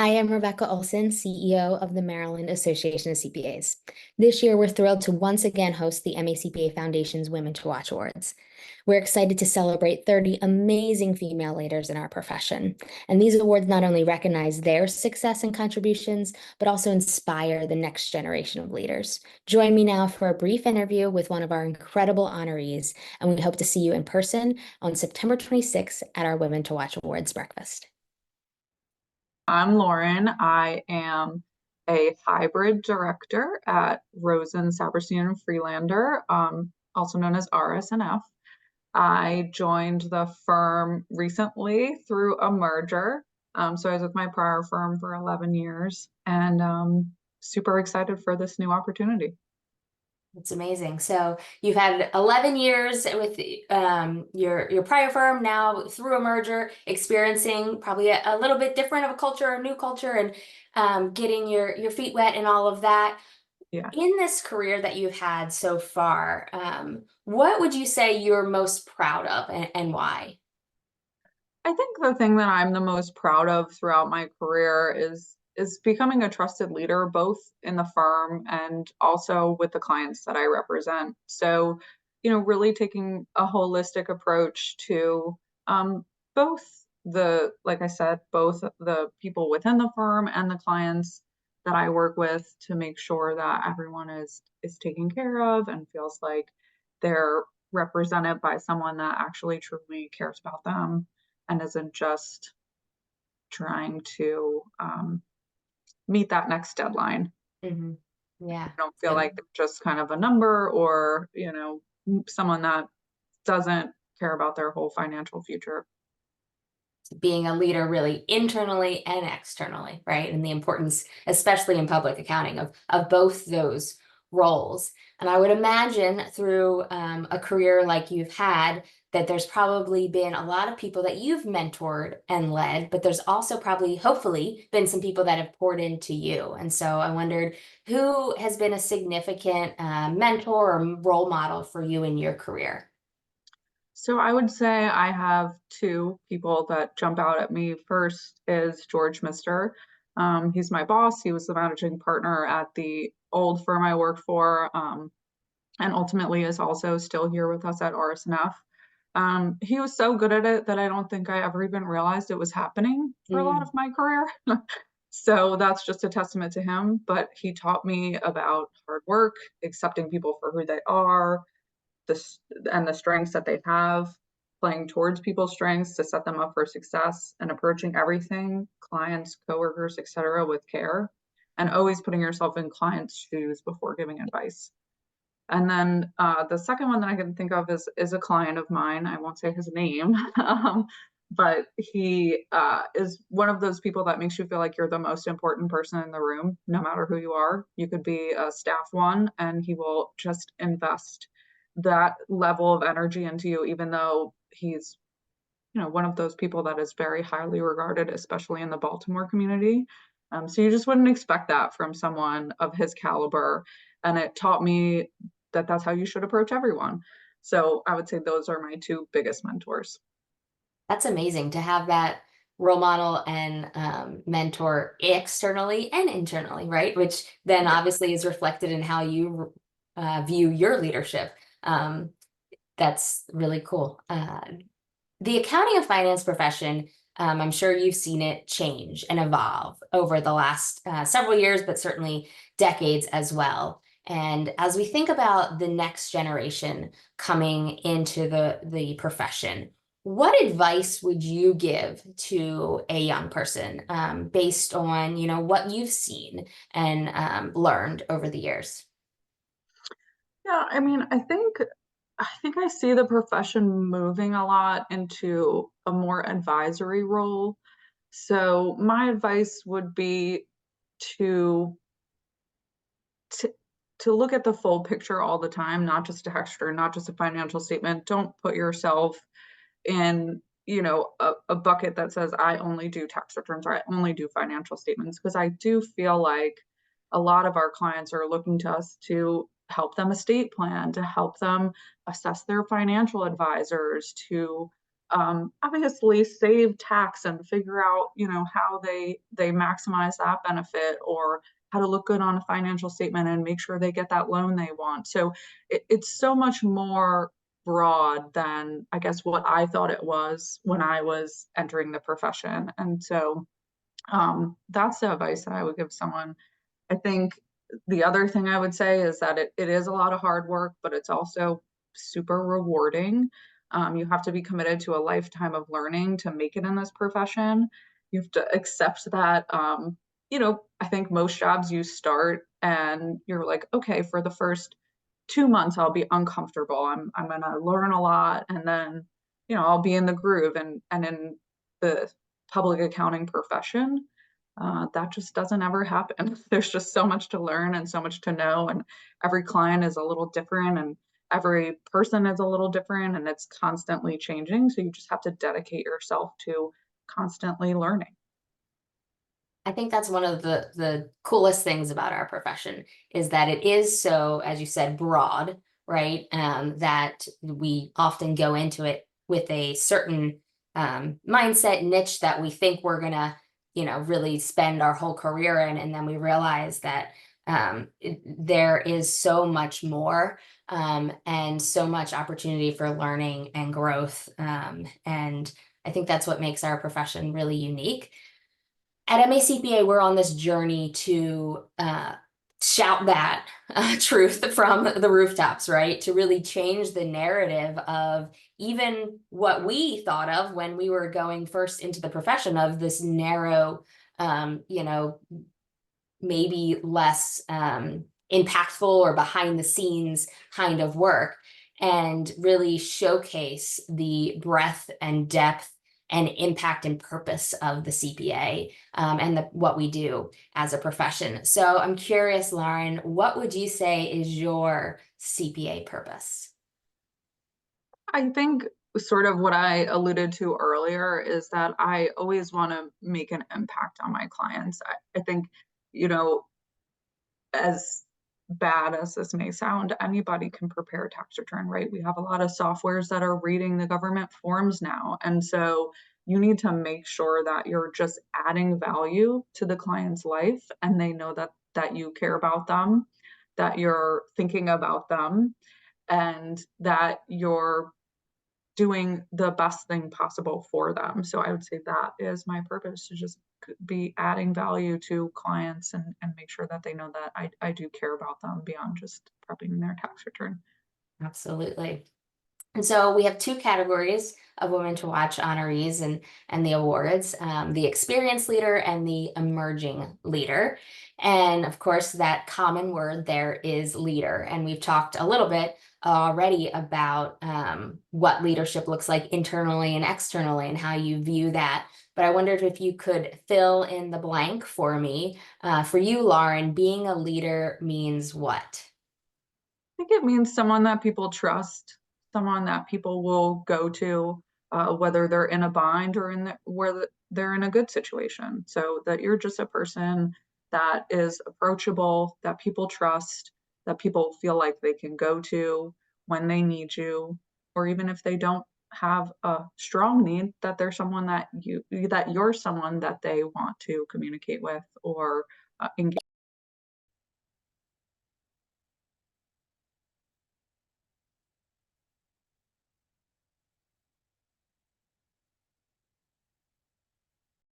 Hi, I'm Rebecca Olson, CEO of the Maryland Association of CPAs. This year, we're thrilled to once again host the MACPA Foundation's Women to Watch Awards. We're excited to celebrate 30 amazing female leaders in our profession. And these awards not only recognize their success and contributions, but also inspire the next generation of leaders. Join me now for a brief interview with one of our incredible honorees, and we hope to see you in person on September 26th at our Women to Watch Awards breakfast. I'm Lauren. I am a hybrid director at Rosen, Saperstein and Freelander, also known as RSNF. I joined the firm recently through a merger. So I was with my prior firm for 11 years and super excited for this new opportunity. That's amazing. So you've had 11 years with your prior firm, now through a merger, experiencing probably a little bit different of a culture, a new culture, and getting your feet wet and all of that. Yeah. In this career that you've had so far, what would you say you're most proud of and why? I think the thing that I'm the most proud of throughout my career is becoming a trusted leader, both in the firm and also with the clients that I represent. So, really taking a holistic approach to both like I said, both the people within the firm and the clients that I work with to make sure that everyone is taken care of and feels like they're represented by someone that actually truly cares about them and isn't just trying to meet that next deadline. Hmm. Yeah. I don't feel So like they're just kind of a number or, someone that doesn't care about their whole financial future. being a leader really internally and externally, right? And the importance, especially in public accounting, of both those roles. And I would imagine through a career like you've had, that there's probably been a lot of people that you've mentored and led, but there's also probably, hopefully, been some people that have poured into you. And so I wondered who has been a significant mentor or role model for you in your career? So I would say I have two people that jump out at me. First is George Mister. He's my boss. He was the managing partner at the old firm I worked for, and ultimately is also still here with us at RSNF. He was so good at it that I don't think I ever even realized it was happening for a lot of Mm. my career. So that's just a testament to him. But he taught me about hard work, accepting people for who they are, the strengths that they have, playing towards people's strengths to set them up for success, and approaching everything, clients, coworkers, etc., with care, and always putting yourself in clients' shoes before giving advice. And then the second one that I can think of is a client of mine. I won't say his name, but he is one of those people that makes you feel like you're the most important person in the room, no matter who you are. You could be a staff one, and he will just invest that level of energy into you, even though he's one of those people that is very highly regarded, especially in the Baltimore community. So you just wouldn't expect that from someone of his caliber. And it taught me that that's how you should approach everyone. So I would say those are my two biggest mentors. That's amazing to have that role model and mentor externally and internally, right? Which then Yeah. obviously is reflected in how you view your leadership. Um, that's really cool. The accounting and finance profession, I'm sure you've seen it change and evolve over the last several years, but certainly decades as well. And as we think about the next generation coming into the profession, what advice would you give to a young person based on, what you've seen and learned over the years? Yeah, I mean, I think I see the profession moving a lot into a more advisory role. So my advice would be to to to look at the full picture all the time, not just a texture, not just a financial statement. Don't put yourself in, a bucket that says I only do tax returns or I only do financial statements, because I do feel like a lot of our clients are looking to us to help them estate plan, to help them assess their financial advisors, to obviously save tax and figure out, how they maximize that benefit, or how to look good on a financial statement and make sure they get that loan they want. So it's so much more broad than I guess what I thought it was when I was entering the profession. And so that's the advice that I would give someone. I think the other thing I would say is that it is a lot of hard work, but it's also super rewarding. You have to be committed to a lifetime of learning to make it in this profession. You have to accept that, I think most jobs you start and you're like, okay, for the first 2 months, I'll be uncomfortable. I'm gonna learn a lot, and then, I'll be in the groove. And in the public accounting profession, that just doesn't ever happen. There's just so much to learn and so much to know, and every client is a little different, and every person is a little different, and it's constantly changing. So you just have to dedicate yourself to constantly learning. I think that's one of the coolest things about our profession is that it is so, as you said, broad, right? That we often go into it with a certain mindset niche that we think we're gonna, really spend our whole career in, and then we realize that there is so much more, and so much opportunity for learning and growth, and I think that's what makes our profession really unique. At MACPA, we're on this journey to shout that truth from the rooftops, right? To really change the narrative of even what we thought of when we were going first into the profession, of this narrow, maybe less impactful or behind the scenes kind of work, and really showcase the breadth and depth and impact and purpose of the CPA, and what we do as a profession. So I'm curious, Lauren, what would you say is your CPA purpose? I think sort of what I alluded to earlier is that I always want to make an impact on my clients. I think, you know, as bad as this may sound, anybody can prepare a tax return, right? We have a lot of softwares that are reading the government forms now. And so you need to make sure that you're just adding value to the client's life, and they know that you care about them, that you're thinking about them, and that you're doing the best thing possible for them. So I would say that is my purpose, to just be adding value to clients, and make sure that they know that I do care about them beyond just prepping their tax return. Absolutely. And so we have two categories of Women to Watch honorees and the awards, the experienced leader and the emerging leader. And of course, that common word there is leader. And we've talked a little bit already about what leadership looks like internally and externally and how you view that. But I wondered if you could fill in the blank for me. For you, Lauren, being a leader means what? I think it means someone that people trust, someone that people will go to, whether they're in a bind or where they're in a good situation. So that you're just a person that is approachable, that people trust, that people feel like they can go to when they need you, or even if they don't have a strong need, that there's someone that you're someone that they want to communicate with or engage.